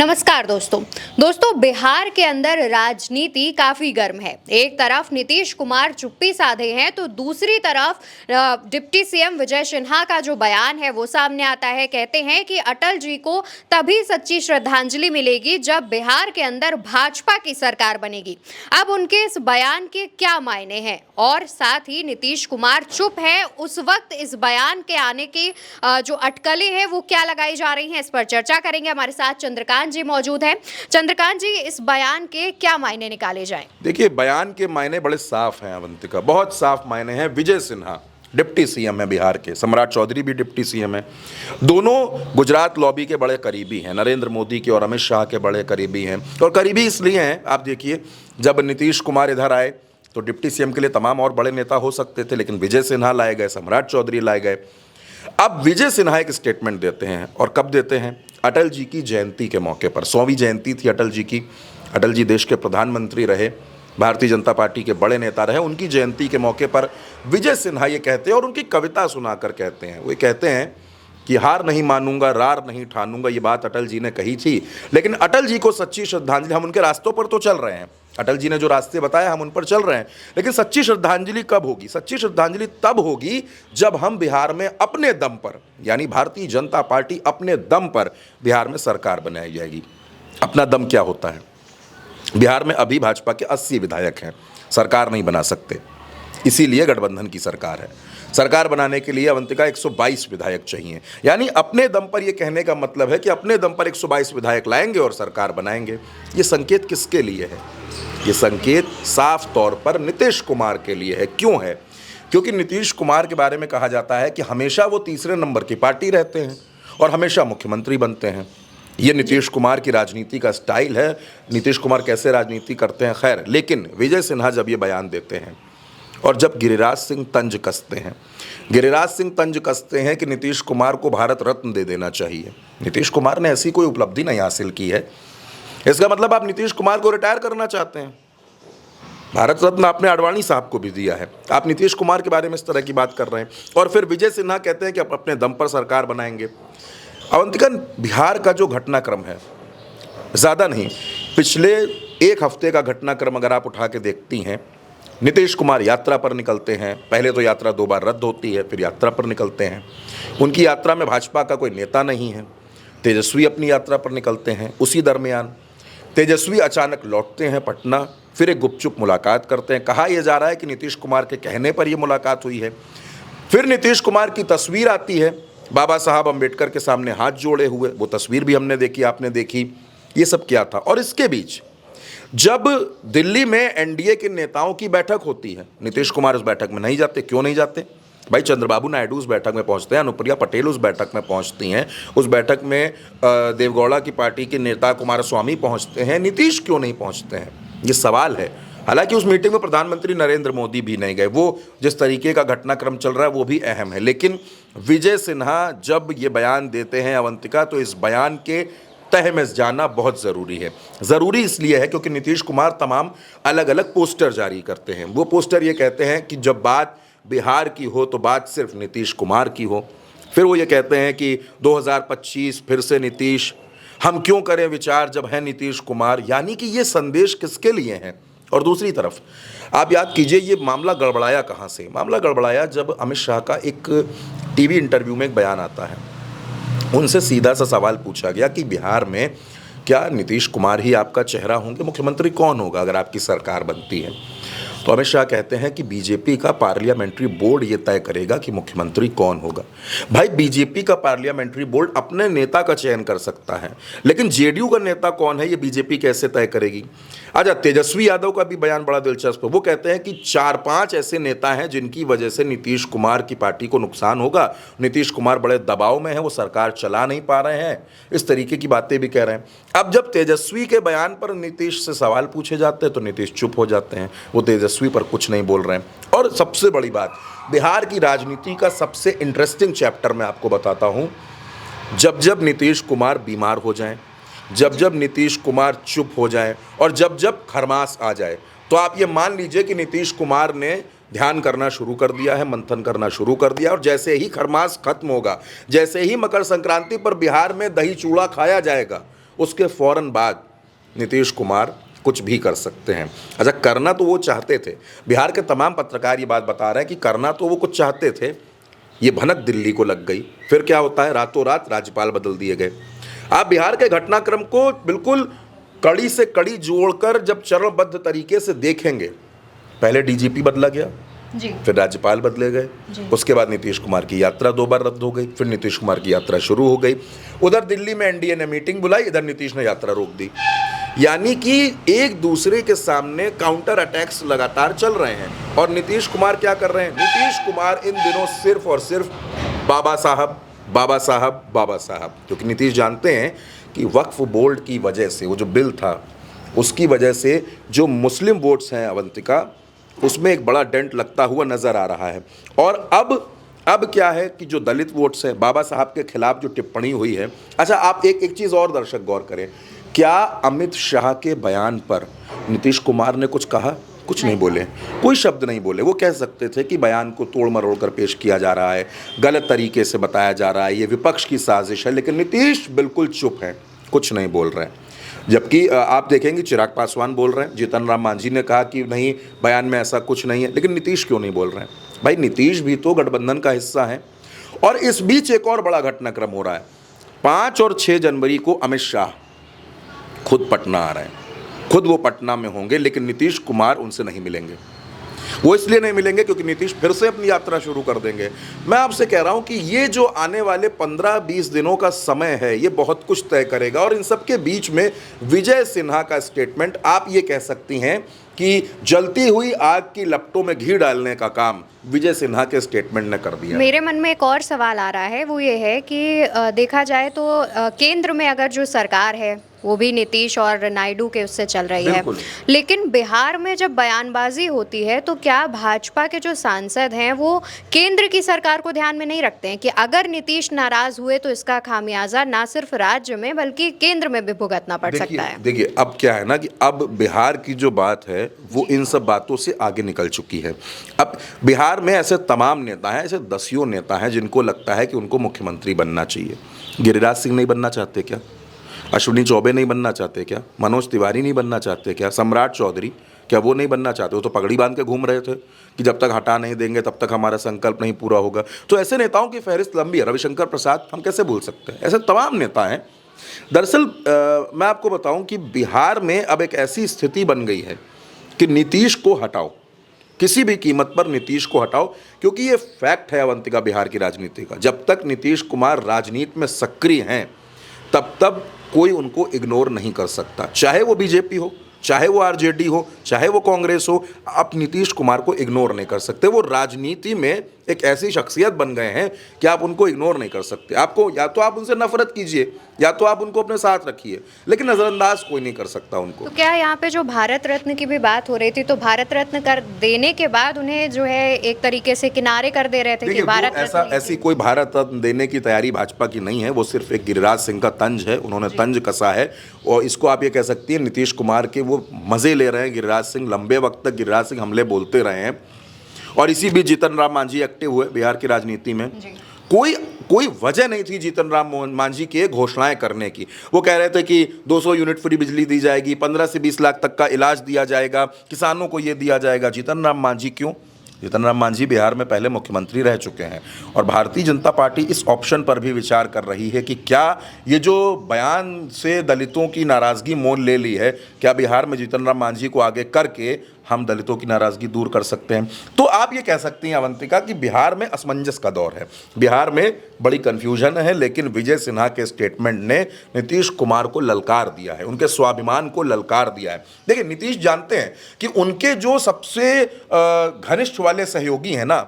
नमस्कार दोस्तों बिहार के अंदर राजनीति काफी गर्म है। एक तरफ नीतीश कुमार चुप्पी साधे हैं तो दूसरी तरफ डिप्टी सीएम विजय सिन्हा का जो बयान है वो सामने आता है। कहते हैं कि अटल जी को तभी सच्ची श्रद्धांजलि मिलेगी जब बिहार के अंदर भाजपा की सरकार बनेगी। अब उनके इस बयान के क्या मायने हैं और साथ ही नीतीश कुमार चुप है, उस वक्त इस बयान के आने की जो अटकलें हैं वो क्या लगाई जा रही हैं, इस पर चर्चा करेंगे। हमारे साथ चंद्रकांत जी मौजूद हैं। चंद्रकांत जी, इस बयान के क्या मायने निकाले जाएं? देखिए, बयान के मायने बड़े साफ हैं अवंतिका, बहुत साफ मायने हैं। विजय सिन्हा डिप्टी सीएम है बिहार के, सम्राट चौधरी भी डिप्टी सीएम है। दोनों गुजरात लॉबी के बड़े करीबी हैं, नरेंद्र मोदी के और अमित शाह के बड़े करीबी हैं। और करीबी इसलिए हैं, आप देखिए, जब नीतीश कुमार इधर आए तो डिप्टी सीएम के लिए तमाम और बड़े नेता हो सकते थे, लेकिन विजय सिन्हा लाए गए, सम्राट चौधरी लाए गए। अब विजय सिन्हा एक स्टेटमेंट देते हैं, और कब देते हैं? अटल जी की जयंती के मौके पर। 100वीं जयंती थी अटल जी की। अटल जी देश के प्रधानमंत्री रहे, भारतीय जनता पार्टी के बड़े नेता रहे। उनकी जयंती के मौके पर विजय सिन्हा ये कहते हैं, और उनकी कविता सुनाकर कहते हैं, वो कहते हैं कि हार नहीं मानूंगा, रार नहीं ठानूंगा। ये बात अटल जी ने कही थी, लेकिन अटल जी को सच्ची श्रद्धांजलि, हम उनके रास्तों पर तो चल रहे हैं, अटल जी ने जो रास्ते बताए हम उन पर चल रहे हैं, लेकिन सच्ची श्रद्धांजलि कब होगी? सच्ची श्रद्धांजलि तब होगी जब हम बिहार में अपने दम पर, यानी भारतीय जनता पार्टी अपने दम पर बिहार में सरकार बनाई जाएगी। अपना दम क्या होता है? बिहार में अभी भाजपा के 80 विधायक हैं, सरकार नहीं बना सकते, इसीलिए गठबंधन की सरकार है। सरकार बनाने के लिए अवंतिका 122 विधायक चाहिए। यानी अपने दम पर, यह कहने का मतलब है कि अपने दम पर 122 विधायक लाएंगे और सरकार बनाएंगे। ये संकेत किसके लिए है? ये संकेत साफ तौर पर नीतीश कुमार के लिए है। क्यों है? क्योंकि नीतीश कुमार के बारे में कहा जाता है कि हमेशा वो तीसरे नंबर की पार्टी रहते हैं और हमेशा मुख्यमंत्री बनते हैं। ये नीतीश कुमार की राजनीति का स्टाइल है। नीतीश कुमार कैसे राजनीति करते हैं, खैर, लेकिन विजय सिन्हा जब ये बयान देते हैं और जब गिरिराज सिंह तंज कसते हैं कि नीतीश कुमार को भारत रत्न दे देना चाहिए। नीतीश कुमार ने ऐसी कोई उपलब्धि नहीं हासिल की है, इसका मतलब आप नीतीश कुमार को रिटायर करना चाहते हैं। भारत रत्न आपने आडवाणी साहब को भी दिया है, आप नीतीश कुमार के बारे में इस तरह की बात कर रहे हैं। और फिर विजय सिन्हा कहते हैं कि आप अपने दम पर सरकार बनाएंगे। अवंतिका, बिहार का जो घटनाक्रम है, ज़्यादा नहीं, पिछले एक हफ्ते का घटनाक्रम अगर आप उठा के देखती हैं, नीतीश कुमार यात्रा पर निकलते हैं। पहले तो यात्रा 2 बार रद्द होती है, फिर यात्रा पर निकलते हैं। उनकी यात्रा में भाजपा का कोई नेता नहीं है। तेजस्वी अपनी यात्रा पर निकलते हैं। उसी दरमियान तेजस्वी अचानक लौटते हैं पटना, फिर एक गुपचुप मुलाकात करते हैं। कहा यह जा रहा है कि नीतीश कुमार के कहने पर यह मुलाकात हुई है। फिर नीतीश कुमार की तस्वीर आती है बाबा साहब अम्बेडकर के सामने हाथ जोड़े हुए, वो तस्वीर भी हमने देखी, आपने देखी। ये सब क्या था? और इसके बीच जब दिल्ली में एनडीए के नेताओं की बैठक होती है, नीतीश कुमार उस बैठक में नहीं जाते। क्यों नहीं जाते? भाई, चंद्रबाबू नायडू उस बैठक में पहुंचते हैं, अनुप्रिया पटेल उस बैठक में पहुंचती हैं, उस बैठक में देवगौड़ा की पार्टी के नेता कुमारस्वामी पहुंचते हैं, नीतीश क्यों नहीं पहुंचते हैं? ये सवाल है। हालांकि उस मीटिंग में प्रधानमंत्री नरेंद्र मोदी भी नहीं गए। वो जिस तरीके का घटनाक्रम चल रहा है वो भी अहम है, लेकिन विजय सिन्हा जब ये बयान देते हैं अवंतिका, तो इस बयान के तह में जाना बहुत ज़रूरी है। ज़रूरी इसलिए है क्योंकि नीतीश कुमार तमाम अलग अलग पोस्टर जारी करते हैं। वो पोस्टर ये कहते हैं कि जब बात बिहार की हो तो बात सिर्फ नीतीश कुमार की हो। फिर वो ये कहते हैं कि 2025 फिर से नीतीश, हम क्यों करें विचार जब है नीतीश कुमार। यानी कि ये संदेश किसके लिए हैं? और दूसरी तरफ आप याद कीजिए, ये मामला गड़बड़ाया कहाँ से? मामला गड़बड़ाया जब अमित शाह का एक टीवी इंटरव्यू में एक बयान आता है। उनसे सीधा सा सवाल पूछा गया कि बिहार में क्या नीतीश कुमार ही आपका चेहरा होंगे, मुख्यमंत्री कौन होगा अगर आपकी सरकार बनती है? तो अमित शाह कहते हैं कि बीजेपी का पार्लियामेंट्री बोर्ड ये तय करेगा कि मुख्यमंत्री कौन होगा। भाई, बीजेपी का पार्लियामेंट्री बोर्ड अपने नेता का चयन कर सकता है, लेकिन जेडीयू का नेता कौन है ये बीजेपी कैसे तय करेगी? अच्छा, तेजस्वी यादव का भी बयान बड़ा दिलचस्प है। वो कहते हैं कि 4-5 ऐसे नेता हैं जिनकी वजह से नीतीश कुमार की पार्टी को नुकसान होगा। नीतीश कुमार बड़े दबाव में है, वो सरकार चला नहीं पा रहे हैं, इस तरीके की बातें भी कह रहे हैं। अब जब तेजस्वी के बयान पर नीतीश से सवाल पूछे जाते हैं तो नीतीश चुप हो जाते हैं, वो तेजस्वी पर कुछ नहीं बोल रहे हैं। और सबसे बड़ी बात, बिहार की राजनीति का सबसे इंटरेस्टिंग चैप्टर मैं आपको बताता हूँ। जब जब नीतीश कुमार बीमार हो जाएं, जब जब नीतीश कुमार चुप हो जाएं और जब जब खरमास आ जाए, तो आप ये मान लीजिए कि नीतीश कुमार ने ध्यान करना शुरू कर दिया है, मंथन करना शुरू कर दिया। और जैसे ही खरमास खत्म होगा, जैसे ही मकर संक्रांति पर बिहार में दही चूड़ा खाया जाएगा, उसके फौरन बाद नीतीश कुमार कुछ भी कर सकते हैं। अच्छा, करना तो वो चाहते थे, बिहार के तमाम पत्रकार ये बात बता रहे हैं कि करना तो वो कुछ चाहते थे, ये भनक दिल्ली को लग गई। फिर क्या होता है, रातों रात राज्यपाल बदल दिए गए। आप बिहार के घटनाक्रम को बिल्कुल कड़ी से कड़ी जोड़कर जब चरणबद्ध तरीके से देखेंगे, पहले डीजीपी बदला गया, जी। फिर राज्यपाल बदले गए, उसके बाद नीतीश कुमार की यात्रा 2 बार रद्द हो गई, फिर नीतीश कुमार की यात्रा शुरू हो गई। उधर दिल्ली में एनडीए ने मीटिंग बुलाई, इधर नीतीश ने यात्रा रोक दी। यानी कि एक दूसरे के सामने काउंटर अटैक्स लगातार चल रहे हैं। और नीतीश कुमार क्या कर रहे हैं? नीतीश कुमार इन दिनों सिर्फ और सिर्फ बाबा साहब बाबा साहब बाबा साहब, क्योंकि नीतीश जानते हैं कि वक्फ बोर्ड की वजह से, वो जो बिल था उसकी वजह से जो मुस्लिम वोट्स हैं अवंतिका, उसमें एक बड़ा डेंट लगता हुआ नजर आ रहा है। और अब क्या है कि जो दलित वोट्स हैं, बाबा साहब के खिलाफ जो टिप्पणी हुई है। अच्छा, आप एक चीज़ और दर्शक गौर करें, क्या अमित शाह के बयान पर नीतीश कुमार ने कुछ कहा? कुछ नहीं बोले, कोई शब्द नहीं बोले। वो कह सकते थे कि बयान को तोड़ मरोड़ कर पेश किया जा रहा है, गलत तरीके से बताया जा रहा है, ये विपक्ष की साजिश है, लेकिन नीतीश बिल्कुल चुप है, कुछ नहीं बोल रहे हैं। जबकि आप देखेंगे चिराग पासवान बोल रहे हैं, जीतन राम मांझी ने कहा कि नहीं, बयान में ऐसा कुछ नहीं है, लेकिन नीतीश क्यों नहीं बोल रहे हैं? भाई, नीतीश भी तो गठबंधन का हिस्सा है। और इस बीच एक और बड़ा घटनाक्रम हो रहा है। 5 और 6 जनवरी को अमित शाह खुद पटना आ रहे हैं, खुद वो पटना में होंगे, लेकिन नीतीश कुमार उनसे नहीं मिलेंगे। वो इसलिए नहीं मिलेंगे क्योंकि नीतीश फिर से अपनी यात्रा शुरू कर देंगे। मैं आपसे कह रहा हूं कि ये जो आने वाले 15-20 दिनों का समय है, ये बहुत कुछ तय करेगा। और इन सब के बीच में विजय सिन्हा का स्टेटमेंट, आप ये कह सकती हैं कि जलती हुई आग की लपटों में घी डालने का काम विजय सिन्हा के स्टेटमेंट ने कर दिया। मेरे मन में एक और सवाल आ रहा है, वो ये है कि देखा जाए तो केंद्र में अगर जो सरकार है वो भी नीतीश और नायडू के उससे चल रही है, लेकिन बिहार में जब बयानबाजी होती है तो क्या भाजपा के जो सांसद हैं वो केंद्र की सरकार को ध्यान में नहीं रखते हैं कि अगर नीतीश नाराज हुए तो इसका खामियाजा ना सिर्फ राज्य में बल्कि केंद्र में भी भुगतना पड़ सकता है? देखिए, अब क्या है ना कि अब बिहार की जो बात है वो इन सब बातों से आगे निकल चुकी है। अब बिहार में ऐसे तमाम नेता हैं, ऐसे दसियों नेता हैं जिनको लगता है कि उनको मुख्यमंत्री बनना चाहिए। गिरिराज सिंह नहीं बनना चाहते क्या? अश्विनी चौबे नहीं बनना चाहते क्या? मनोज तिवारी नहीं बनना चाहते क्या? सम्राट चौधरी क्या वो नहीं बनना चाहते? वो तो पगड़ी बांध के घूम रहे थे कि जब तक हटा नहीं देंगे तब तक हमारा संकल्प नहीं पूरा होगा। तो ऐसे नेताओं की फहरिस्त लंबी है। रविशंकर प्रसाद हम कैसे भूल सकते हैं? ऐसे तमाम नेता हैं। दरअसल मैं आपको बताऊं कि बिहार में अब एक ऐसी स्थिति बन गई है कि नीतीश को हटाओ, किसी भी कीमत पर नीतीश को हटाओ, क्योंकि ये फैक्ट है अवंतिका बिहार की राजनीति का। जब तक नीतीश कुमार राजनीति में सक्रिय हैं तब कोई उनको इग्नोर नहीं कर सकता, चाहे वो बीजेपी हो, चाहे वो आरजेडी हो, चाहे वो कांग्रेस हो। आप नीतीश कुमार को इग्नोर नहीं कर सकते। वो राजनीति में एक ऐसी शख्सियत बन गए हैं कि आप उनको इग्नोर नहीं कर सकते। आपको या तो आप उनसे नफरत कीजिए या तो आप उनको अपने साथ रखिए, लेकिन नज़रअंदाज कोई नहीं कर सकता उनको। तो क्या यहाँ पे जो भारत रत्न की भी बात हो रही थी, तो भारत रत्न कर देने के बाद उन्हें जो है एक तरीके से किनारे कर दे रहे थे कि भारत रत्न ऐसी कोई भारत रत्न देने की तैयारी भाजपा की नहीं है। वो सिर्फ एक गिरिराज सिंह का तंज है, उन्होंने तंज कसा है। और इसको आप ये कह सकती हैं नीतीश कुमार के वो मज़े ले रहे हैं। गिरिराज सिंह लंबे वक्त तक गिरिराज सिंह हमले बोलते रहे हैं, और इसी बीच जीतन राम मांझी एक्टिव हुए बिहार की राजनीति में। कोई वजह नहीं थी जीतन राम मांझी के घोषणाएं करने की। वो कह रहे थे कि 200 यूनिट फ्री बिजली दी जाएगी, 15 से 20 लाख तक का इलाज दिया जाएगा, किसानों को ये दिया जाएगा। जीतन राम मांझी क्यों? जीतन राम मांझी बिहार में पहले मुख्यमंत्री रह चुके हैं, और भारतीय जनता पार्टी इस ऑप्शन पर भी विचार कर रही है कि क्या ये जो बयान से दलितों की नाराज़गी मोल ले ली है, क्या बिहार में जीतन राम मांझी को आगे करके हम दलितों की नाराज़गी दूर कर सकते हैं। तो आप ये कह सकती हैं अवंतिका कि बिहार में असमंजस का दौर है, बिहार में बड़ी कन्फ्यूजन है, लेकिन विजय सिन्हा के स्टेटमेंट ने नीतीश कुमार को ललकार दिया है, उनके स्वाभिमान को ललकार दिया है। देखिए, नीतीश जानते हैं कि उनके जो सबसे घनिष्ठ वाले सहयोगी हैं ना,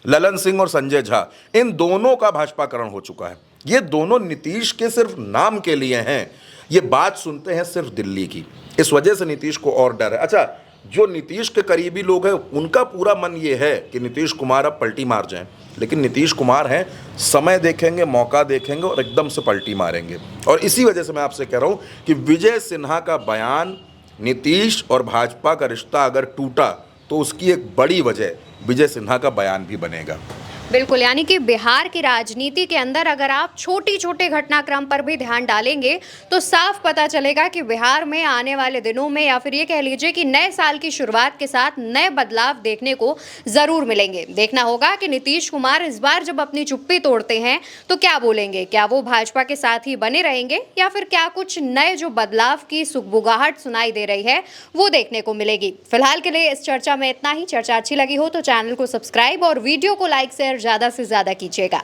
ललन सिंह और संजय झा, इन दोनों का भाजपाकरण हो चुका है। ये दोनों नीतीश के सिर्फ नाम के लिए हैं, ये बात सुनते हैं सिर्फ दिल्ली की। इस वजह से नीतीश को और डर है। अच्छा, जो नीतीश के करीबी लोग हैं उनका पूरा मन ये है कि नीतीश कुमार अब पलटी मार जाएं, लेकिन नीतीश कुमार हैं, समय देखेंगे, मौका देखेंगे और एकदम से पलटी मारेंगे। और इसी वजह से मैं आपसे कह रहा हूं कि विजय सिन्हा का बयान, नीतीश और भाजपा का रिश्ता अगर टूटा तो उसकी एक बड़ी वजह विजय सिन्हा का बयान भी बनेगा। बिल्कुल, यानी कि बिहार की राजनीति के अंदर अगर आप छोटे-छोटे घटनाक्रम पर भी ध्यान डालेंगे, तो साफ पता चलेगा कि बिहार में आने वाले दिनों में या फिर ये कह लीजिए कि नए साल की शुरुआत के साथ नए बदलाव देखने को ज़रूर मिलेंगे। देखना होगा कि नीतीश कुमार इस बार जब अपनी चुप्पी तोड़ते हैं, तो क्या बोलेंगे? क्या वो भाजपा के साथ ही बने रहेंगे या फिर क्या कुछ नए जो बदलाव की सुगबुगाहट सुनाई दे रही है, वो देखने को मिलेगी? फिलहाल के लिए इस चर्चा में इतना ही। चर्चा अच्छी लगी हो तो चैनल को सब्सक्राइब और वीडियो को लाइक शेयर ज़्यादा से ज़्यादा कीजिएगा।